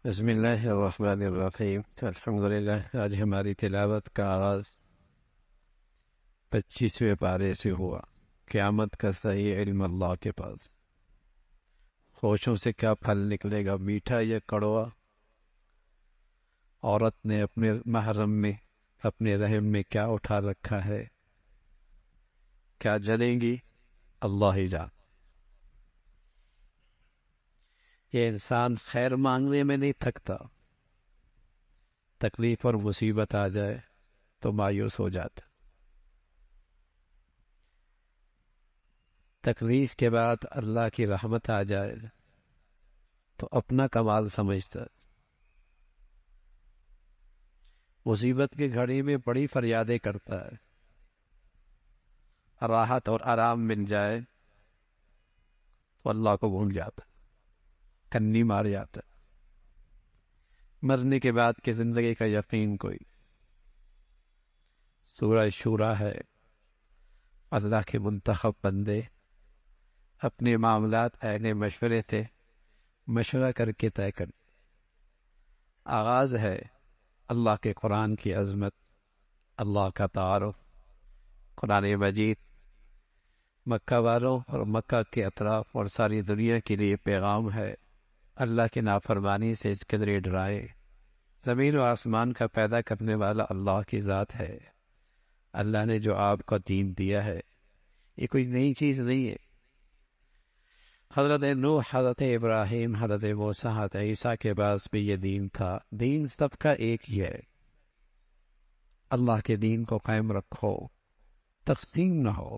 بسم اللہ الرحمن الرحیم الحمدللہ۔ آج ہماری تلاوت کا آغاز 25ویں پارے سے ہوا۔ قیامت کا صحیح علم اللہ کے پاس۔ خوشوں سے کیا پھل نکلے گا، میٹھا یا کڑوا؟ عورت نے اپنے محرم میں، اپنے رحم میں کیا اٹھا رکھا ہے؟ کیا جلیں گی؟ اللہ ہی جان۔ یہ انسان خیر مانگنے میں نہیں تھکتا، تکلیف اور مصیبت آ جائے تو مایوس ہو جاتا۔ تکلیف کے بعد اللہ کی رحمت آ جائے تو اپنا کمال سمجھتا۔ مصیبت کی گھڑی میں بڑی فریادیں کرتا ہے، راحت اور آرام مل جائے تو اللہ کو بھول جاتا، کنی مار جاتا۔ مرنے کے بعد کی زندگی کا یقین کوئی۔ سورہ شورا ہے۔ اللہ کے منتخب بندے اپنے معاملات اہل مشورے سے مشورہ کر کے طے کرتے۔ آغاز ہے اللہ کے قرآن کی عظمت، اللہ کا تعارف۔ قرآن مجید مکہ والوں اور مکہ کے اطراف اور ساری دنیا کے لیے پیغام ہے۔ اللہ کی نافرمانی سے اس قدر ڈرائے۔ زمین و آسمان کا پیدا کرنے والا اللہ کی ذات ہے۔ اللہ نے جو آپ کو دین دیا ہے یہ کوئی نئی چیز نہیں ہے۔ حضرت نوح، حضرت ابراہیم، حضرت موسیٰ، حضرت عیسیٰ کے پاس بھی یہ دین تھا۔ دین سب کا ایک ہی ہے۔ اللہ کے دین کو قائم رکھو، تقسیم نہ ہو۔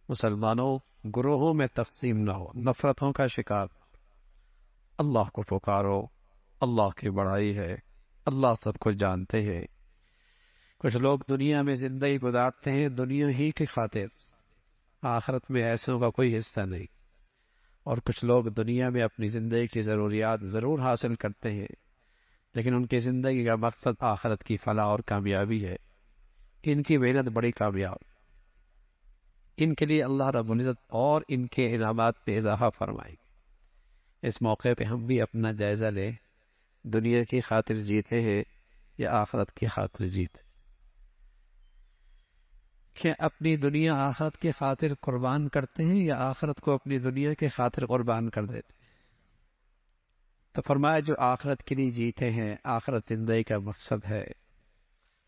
مسلمانوں گروہوں میں تقسیم نہ ہو، نفرتوں کا شکار۔ اللہ کو پکارو، اللہ کی بڑائی ہے، اللہ سب کو جانتے ہیں۔ کچھ لوگ دنیا میں زندگی گزارتے ہیں دنیا ہی کی خاطر، آخرت میں ایسوں کا کوئی حصہ نہیں۔ اور کچھ لوگ دنیا میں اپنی زندگی کی ضروریات ضرور حاصل کرتے ہیں، لیکن ان کی زندگی کا مقصد آخرت کی فلاح اور کامیابی ہے۔ ان کی محنت بڑی کامیاب، ان کے لیے اللہ رب العزت اور ان کے انعامات پہ اضافہ فرمائے گے۔ اس موقع پہ ہم بھی اپنا جائزہ لیں، دنیا کی خاطر جیتے ہیں یا آخرت کی خاطر جیتے؟ کہ اپنی دنیا آخرت کی خاطر قربان کرتے ہیں یا آخرت کو اپنی دنیا کی خاطر قربان کر دیتے ہیں؟ تو فرمایا جو آخرت کے لیے جیتے ہیں، آخرت زندگی کا مقصد ہے،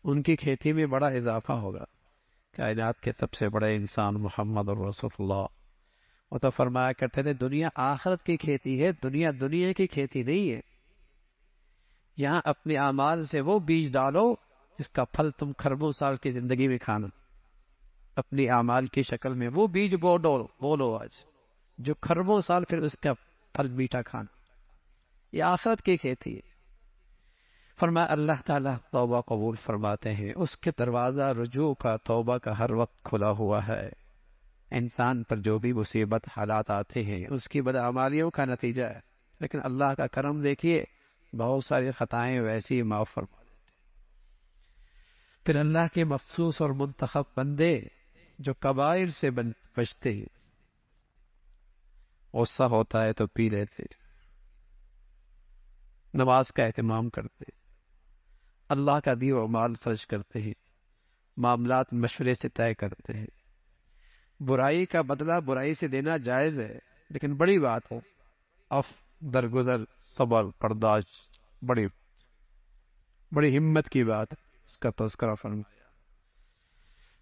ان کی کھیتی میں بڑا اضافہ ہوگا۔ کائنات کے سب سے بڑے انسان محمد رسول اللہ، وہ تو فرمایا کرتے تھے دنیا آخرت کی کھیتی ہے، دنیا دنیا کی کھیتی نہیں ہے۔ یہاں اپنے اعمال سے وہ بیج ڈالو جس کا پھل تم خربوں سال کی زندگی میں کھانا۔ اپنی اعمال کی شکل میں وہ بیج بولو آج، جو خربوں سال پھر اس کا پھل میٹھا کھانا۔ یہ آخرت کی کھیتی ہے۔ فرمایا اللہ تعالیٰ توبہ قبول فرماتے ہیں، اس کے دروازہ رجوع کا، توبہ کا ہر وقت کھلا ہوا ہے۔ انسان پر جو بھی مصیبت حالات آتے ہیں اس کی بدعمالیوں کا نتیجہ ہے، لیکن اللہ کا کرم دیکھیے، بہت ساری خطائیں ویسی ہی معاف فرما دیتے۔ پھر اللہ کے مخصوص اور منتخب بندے جو کبائر سے بچتے ہیں، غصہ ہوتا ہے تو پی لیتے، نماز کا اہتمام کرتے، اللہ کا دی و مال خرچ کرتے ہیں، معاملات مشورے سے طے کرتے ہیں۔ برائی کا بدلہ برائی سے دینا جائز ہے، لیکن بڑی بات ہے درگزر، صبر، برداشت، بڑی ہمت کی بات ہے۔ اس کا تذکرہ فرمایا۔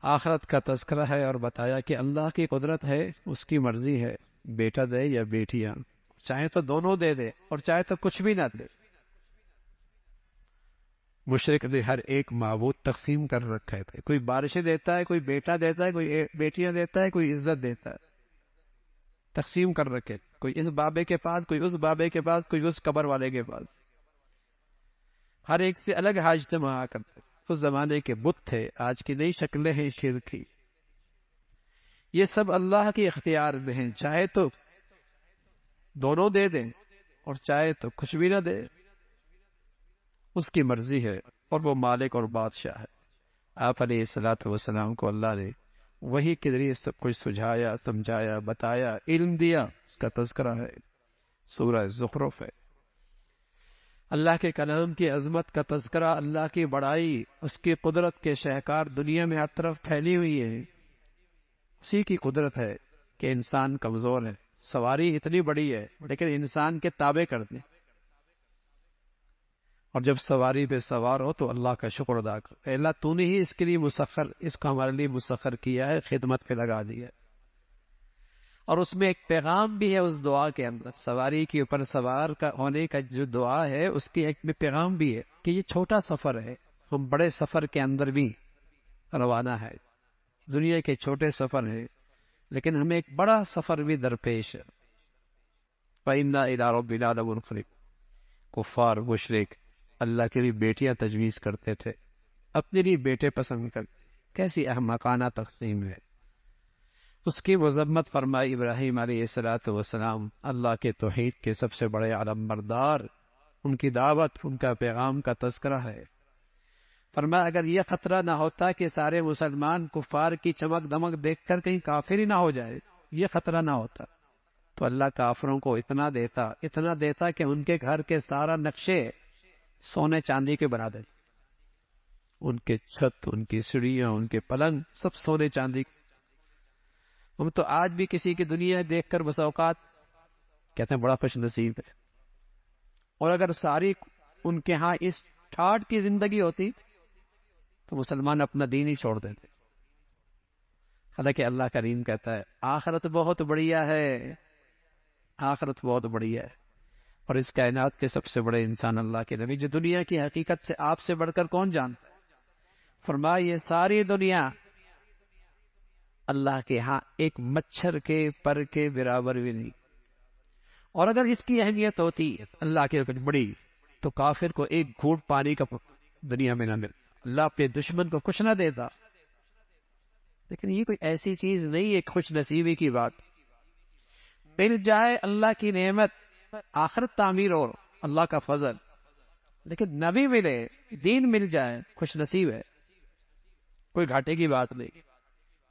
آخرت کا تذکرہ ہے اور بتایا کہ اللہ کی قدرت ہے، اس کی مرضی ہے، بیٹا دے یا بیٹیاں، چاہے تو دونوں دے دے اور چاہے تو کچھ بھی نہ دے۔ مشرک نے ہر ایک معبود تقسیم کر رکھے تھے، کوئی بارشیں دیتا ہے، کوئی بیٹا دیتا ہے، کوئی بیٹیاں دیتا ہے، کوئی عزت دیتا ہے، تقسیم کر رکھے، کوئی اس بابے کے پاس، کوئی اس بابے کے پاس، کوئی اس قبر والے کے پاس، ہر ایک سے الگ حاجتیں مانگا کرتے۔ اس زمانے کے بت تھے، آج کی نئی شکلیں ہیں شرک کی۔ یہ سب اللہ کے اختیار میں ہیں، چاہے تو دونوں دے دیں اور چاہے تو کچھ بھی نہ دے، اس کی مرضی ہے، اور وہ مالک اور بادشاہ ہے۔ آپ علیہ الصلوۃ والسلام کو اللہ نے وحی کے ذریعے سب کچھ سجھایا، سمجھایا، بتایا، علم دیا۔ اس کا تذکرہ ہے، سورہ زخرف ہے۔ اللہ کے کلام کی عظمت کا تذکرہ، اللہ کی بڑائی، اس کی قدرت کے شہکار دنیا میں ہر طرف پھیلی ہوئی ہے۔ اسی کی قدرت ہے کہ انسان کمزور ہے، سواری اتنی بڑی ہے لیکن انسان کے تابع کر دیں، اور جب سواری پہ سوار ہو تو اللہ کا شکر ادا کر، اے اللہ تو نے ہی اس کے لیے اس کو ہمارے لیے مسخر کیا ہے، خدمت پہ لگا دیا ہے۔ اور اس میں ایک پیغام بھی ہے اس دعا کے اندر، سواری کے اوپر سوار کا ہونے کا جو دعا ہے اس کی ایک میں پیغام بھی ہے کہ یہ چھوٹا سفر ہے، ہم بڑے سفر کے اندر بھی روانہ ہے، دنیا کے چھوٹے سفر ہیں لیکن ہمیں ایک بڑا سفر بھی درپیش ہے۔ فَإِنَّا إِلَىٰ رَبِّنَا لَمُنْقَلِبُونَ۔ کفار مشرک اللہ کے لیے بیٹیاں تجویز کرتے تھے، اپنے لیے بیٹے پسند کرتے، کیسی احمقانہ تقسیم ہے۔ اس کی مذمت فرمائی ابراہیم علیہ السلام، اللہ کے توحید کے سب سے بڑے علم بردار، ان کی دعوت، ان کا پیغام کا تذکرہ ہے۔ فرمایا اگر یہ خطرہ نہ ہوتا کہ سارے مسلمان کفار کی چمک دمک دیکھ کر کہیں کافر ہی نہ ہو جائے، یہ خطرہ نہ ہوتا تو اللہ کافروں کو اتنا دیتا کہ ان کے گھر کے سارا نقشے سونے چاندی کے بنا دے، ان کے چھت، ان کی سیڑھیاں، ان کے پلنگ سب سونے چاندی۔ ہم تو آج بھی کسی کی دنیا دیکھ کر بس اوقات کہتے ہیں بڑا خوش نصیب ہے، اور اگر ساری ان کے ہاں اس ٹھاٹ کی زندگی ہوتی تو مسلمان اپنا دین ہی چھوڑ دیتے۔ حالانکہ اللہ کریم کہتا ہے آخرت بہت بڑھیا ہے، آخرت بہت بڑھیا ہے، اور اس کائنات کے سب سے بڑے انسان اللہ کے نبی، جو دنیا کی حقیقت سے آپ سے بڑھ کر کون جانتا ہے، فرمایا یہ ساری دنیا اللہ کے ہاں ایک مچھر کے پر کے برابر بھی نہیں، اور اگر اس کی اہمیت ہوتی اللہ کے کچھ بڑی تو کافر کو ایک گھونٹ پانی کا دنیا میں نہ ملتا، اللہ اپنے دشمن کو کچھ نہ دیتا۔ لیکن یہ کوئی ایسی چیز نہیں، ایک خوش نصیبی کی بات، مل جائے اللہ کی نعمت، آخرت تعمیر ہو، اللہ کا فضل، لیکن نبی ملے، دین مل جائے، خوش نصیب ہے، کوئی گھاٹے کی بات نہیں،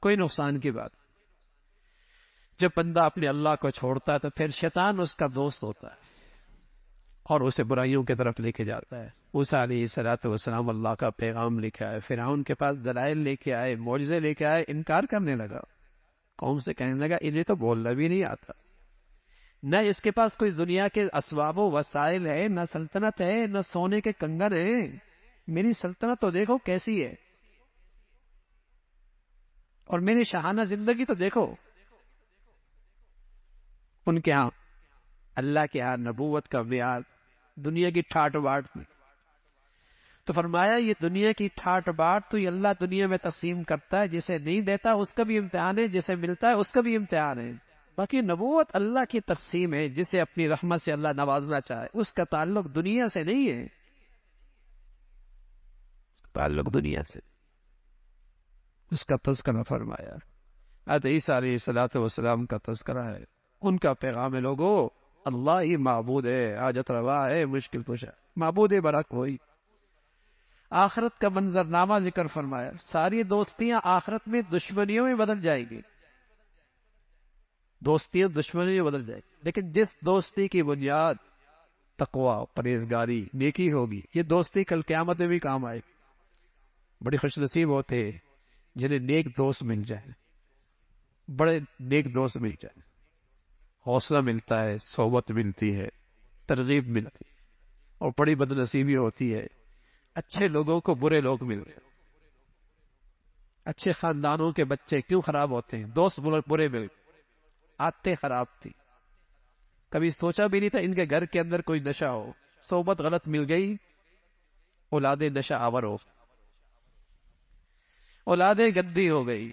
کوئی نقصان کی بات۔ جب بندہ اپنے اللہ کو چھوڑتا ہے تو پھر شیطان اس کا دوست ہوتا ہے اور اسے برائیوں کی طرف لے کے جاتا ہے۔ موسیٰ علیہ السلام اللہ کا پیغام لے کے آئے، فرعون کے پاس دلائل لے کے آئے، معجزے لے کے آئے، انکار کرنے لگا، قوم سے کہنے لگا انہیں تو بولنا بھی نہیں آتا، نہ اس کے پاس کوئی دنیا کے اسباب و وسائل ہے، نہ سلطنت ہے، نہ سونے کے کنگن ہیں، میری سلطنت تو دیکھو کیسی ہے، اور میری شاہانہ زندگی تو دیکھو۔ ان کے ہاں اللہ کے ہاں نبوت کا معیار دنیا کی ٹھاٹ باٹ میں، تو فرمایا یہ دنیا کی ٹھاٹ باٹ تو یہ اللہ دنیا میں تقسیم کرتا ہے، جسے نہیں دیتا اس کا بھی امتحان ہے، جسے ملتا ہے اس کا بھی امتحان ہے، باقی نبوت اللہ کی تقسیم ہے، جسے اپنی رحمت سے اللہ نوازنا چاہے، اس کا تعلق دنیا سے نہیں ہے، اس کا تعلق دنیا سے، اس کا تذکرہ فرمایا۔ حضرت عیسیٰ علیہ السلام کا تذکرہ ہے، ان کا پیغام ہے لوگو اللہ ہی معبود ہے، حاجت روا ہے، مشکل کشا ہے، معبود برحق وہی۔ آخرت کا منظرنامہ ذکر فرمایا، ساری دوستیاں آخرت میں دشمنیوں میں بدل جائیں گی، دوستیاں دشمنیوں میں بدل جائیں گی، لیکن جس دوستی کی بنیاد تقوی، پرہیزگاری، نیکی ہوگی، یہ دوستی کل قیامت میں بھی کام آئے گی۔ بڑی خوش نصیب ہوتے ہیں جنہیں نیک دوست مل جائے، بڑے نیک دوست مل جائے، حوصلہ ملتا ہے، صحبت ملتی ہے، ترغیب ملتی ہے، اور بڑی بد نصیبی ہوتی ہے اچھے لوگوں کو برے لوگ ملتے ہیں۔ اچھے خاندانوں کے بچے کیوں خراب ہوتے ہیں؟ دوست برے مل گئے، عادتیں خراب تھی، کبھی سوچا بھی نہیں تھا ان کے گھر کے اندر کوئی نشہ ہو، صحبت غلط مل گئی، اولادیں نشہ آور ہو، اولادیں گندی ہو گئی،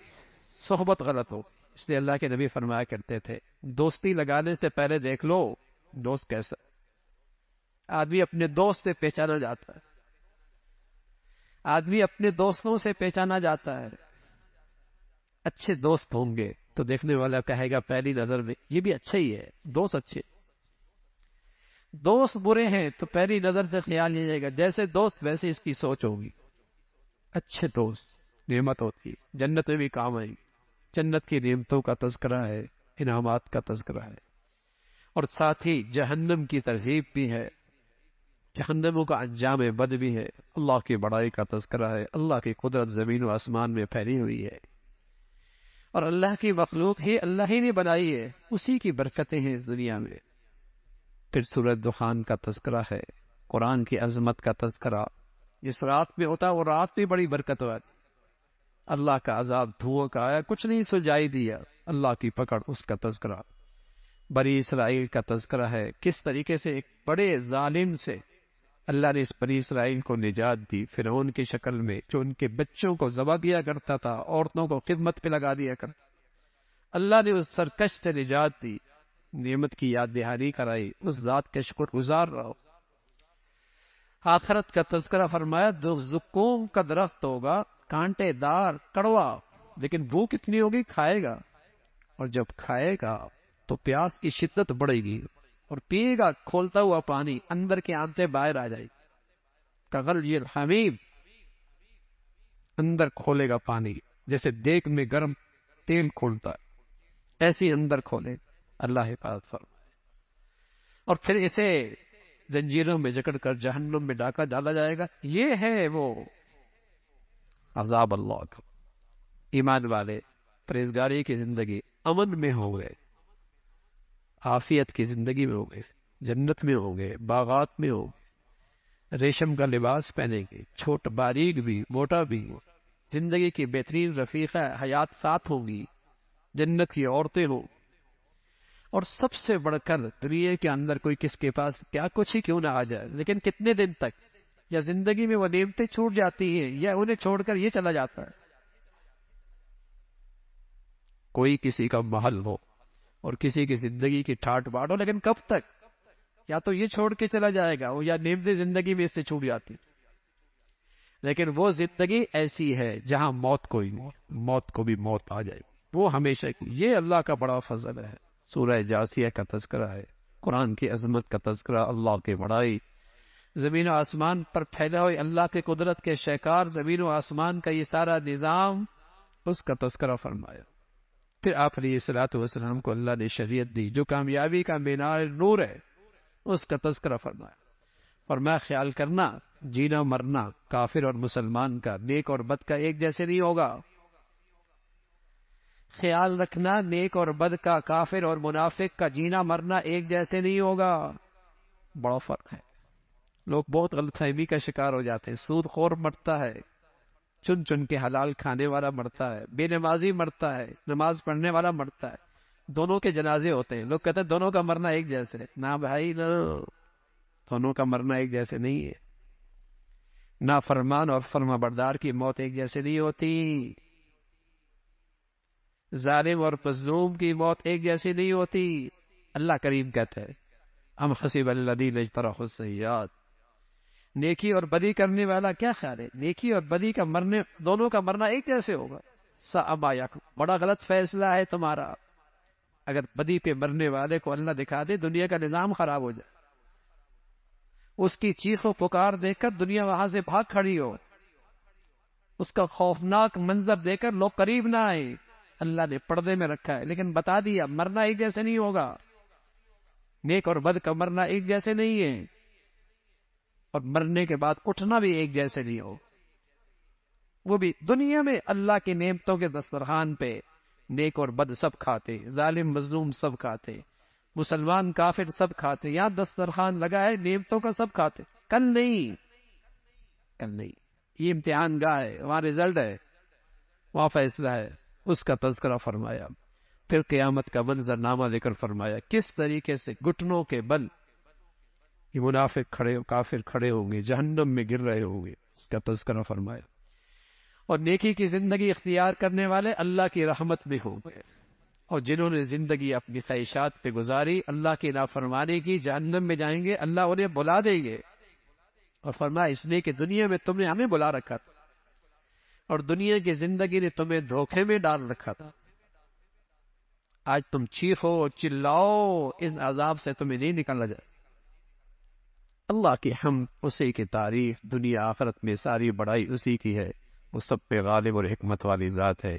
صحبت غلط ہو گئی۔ اس لیے اللہ کے نبی فرمایا کرتے تھے دوستی لگانے سے پہلے دیکھ لو دوست کیسا۔ آدمی اپنے دوست سے پہچانا جاتا ہے، آدمی اپنے دوستوں سے پہچانا جاتا ہے۔ اچھے دوست ہوں گے تو دیکھنے والا کہے گا پہلی نظر میں یہ بھی اچھا ہی ہے، دوست اچھے۔ دوست برے ہیں تو پہلی نظر سے خیال یہ جائے گا جیسے دوست ویسے اس کی سوچ ہوگی۔ اچھے دوست نعمت ہوتی ہے، جنت میں بھی کام آئے گی، جنت کی نعمتوں کا تذکرہ ہے، انعامات کا تذکرہ ہے، اور ساتھ ہی جہنم کی ترغیب بھی ہے جہنموں کا انجام بد بھی ہے، اللہ کی بڑائی کا تذکرہ ہے، اللہ کی قدرت زمین و آسمان میں پھیلی ہوئی ہے، اور اللہ کی مخلوق ہی اللہ ہی نے بنائی ہے، اسی کی برکتیں ہیں اس دنیا میں۔ پھر سورۃ دخان کا تذکرہ ہے، قرآن کی عظمت کا تذکرہ، جس رات میں ہوتا وہ رات بھی بڑی برکت والی۔ اللہ کا عذاب دھواں کا آیا، کچھ نہیں سلجھائی دیا، اللہ کی پکڑ، اس کا تذکرہ۔ بنی اسرائیل کا تذکرہ ہے، کس طریقے سے ایک بڑے ظالم سے اللہ نے اس بنی اسرائیل کو نجات دی، فرعون کی شکل میں، جو ان کے بچوں کو ذبح کیا کرتا تھا، عورتوں کو خدمت پہ لگا دیا کرتا، اللہ نے اس سرکش سے نجات دی، نعمت کی یاد دہانی کرائی، اس ذات کے شکر گزار رہو۔ آخرت کا تذکرہ فرمایا، جو زقوم کا درخت ہوگا، کانٹے دار، کڑوا، لیکن بھوک اتنی ہوگی کھائے گا، اور جب کھائے گا تو پیاس کی شدت بڑھے گی، اور پیے گا کھولتا ہوا پانی، اندر کے آنتیں باہر آ جائے گی، کغلی الحمیم، اندر کھولے گا پانی جیسے دیگ میں گرم تیل کھولتا ہے، ایسی اندر کھولے، اللہ حفاظت فرمائے۔ اور پھر اسے زنجیروں میں جکڑ کر جہنم میں ڈاکا ڈالا جائے گا۔ یہ ہے وہ عذاب اللہ کا۔ ایمان والے پرہیزگاری کی زندگی امن میں ہوں گے، عافیت کی زندگی میں ہوں گے، جنت میں ہوں گے، باغات میں ہوں گے، ریشم کا لباس پہنیں گے، چھوٹ باریک بھی موٹا بھی، زندگی کی بہترین رفیقہ حیات ساتھ ہوں گی، جنت کی عورتیں ہوں، اور سب سے بڑھ کر دنیا کے اندر کوئی کس کے پاس کیا کچھ ہی کیوں نہ آ جائے، لیکن کتنے دن تک، یا زندگی میں وہ نعمتیں چھوٹ جاتی ہیں یا انہیں چھوڑ کر یہ چلا جاتا ہے۔ کوئی کسی کا محل ہو اور کسی کی زندگی کی ٹھاٹ باٹ ہو، لیکن کب تک؟ یا تو یہ چھوڑ کے چلا جائے گا، یا نعمتیں زندگی میں اس سے چھوٹ جاتی، لیکن وہ زندگی ایسی ہے جہاں موت کوئی نہیں، موت کو بھی موت آ جائے گی، وہ ہمیشہ کی۔ یہ اللہ کا بڑا فضل ہے۔ سورہ جاثیہ کا تذکرہ ہے، قرآن کی عظمت کا تذکرہ، اللہ کی بڑائی، زمین و آسمان پر پھیلا ہوئے اللہ کے قدرت کے شہکار، زمین و آسمان کا یہ سارا نظام، اس کا تذکرہ فرمایا۔ پھر آپ علیہ الصلوۃ والسلام کو اللہ نے شریعت دی جو کامیابی کا مینار نور ہے، اس کا تذکرہ فرمایا۔ فرمایا خیال کرنا، جینا مرنا کافر اور مسلمان کا، نیک اور بد کا ایک جیسے نہیں ہوگا۔ خیال رکھنا، نیک اور بد کا، کافر اور منافق کا جینا مرنا ایک جیسے نہیں ہوگا، بڑا فرق ہے۔ لوگ بہت غلط فہمی کا شکار ہو جاتے ہیں۔ سود خور مرتا ہے، چن چن کے حلال کھانے والا مرتا ہے، بے نمازی مرتا ہے، نماز پڑھنے والا مرتا ہے، دونوں کے جنازے ہوتے ہیں۔ لوگ کہتے ہیں دونوں کا مرنا ایک جیسے ہے، نہ بھائی نہ، دونوں کا مرنا ایک جیسے نہیں ہے۔ نہ فرمان اور فرما بردار کی موت ایک جیسے نہیں ہوتی، ظالم اور مظلوم کی موت ایک جیسی نہیں ہوتی۔ اللہ کریم کہتا ہے، ام حسب الذین اجترحوا السیئات، نیکی اور بدی کرنے والا کیا خیال ہے نیکی اور بدی کا مرنے، دونوں کا مرنا ایک جیسے ہوگا؟ ساء ما یحکمون، بڑا غلط فیصلہ ہے تمہارا۔ اگر بدی پہ مرنے والے کو اللہ دکھا دے دنیا کا نظام خراب ہو جائے، اس کی چیخ و پکار دیکھ کر دنیا وہاں سے بھاگ کھڑی ہو، اس کا خوفناک منظر دیکھ کر لوگ قریب نہ آئے، اللہ نے پردے میں رکھا ہے، لیکن بتا دیا مرنا ایک جیسے نہیں ہوگا، نیک اور بد کا مرنا ایک جیسے نہیں ہے، اور مرنے کے بعد اٹھنا بھی ایک جیسے نہیں ہو۔ وہ بھی دنیا میں اللہ کی نعمتوں کے دسترخوان پہ نیک اور بد سب کھاتے، ظالم مظلوم سب کھاتے، مسلمان کافر سب کھاتے، یہاں دسترخوان لگا ہے نعمتوں کا، سب کھاتے، کل نہیں، کل نہیں، یہ امتحان گاہ ہے، وہاں رزلٹ ہے، وہاں فیصلہ ہے، اس کا تذکرہ فرمایا۔ پھر قیامت کا منظر نامہ ذکر فرمایا، کس طریقے سے گھٹنوں کے بل یہ منافق کھڑے، کافر کھڑے ہوں گے، جہنم میں گر رہے ہوں گے، اس کا تذکرہ فرمایا۔ اور نیکی کی زندگی اختیار کرنے والے اللہ کی رحمت میں ہوں گے، اور جنہوں نے زندگی اپنی خواہشات پہ گزاری، اللہ کی نافرمانی کی، جہنم میں جائیں گے، اللہ انہیں بلا دیں گے۔ اور فرمایا اس لیے کہ دنیا میں تم نے ہمیں بلا رکھا تھا، اور دنیا کی زندگی نے تمہیں دھوکے میں ڈال رکھا تھا، آج تم چیخو چلاؤ، اس عذاب سے تمہیں نہیں نکالا جائے۔ اللہ کی حمد، اسی کی تعریف، دنیا آخرت میں ساری بڑائی اسی کی ہے، وہ سب پہ غالب اور حکمت والی ذات ہے۔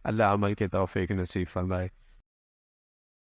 اللہ عمل کے توفیق نصیب فرمائے۔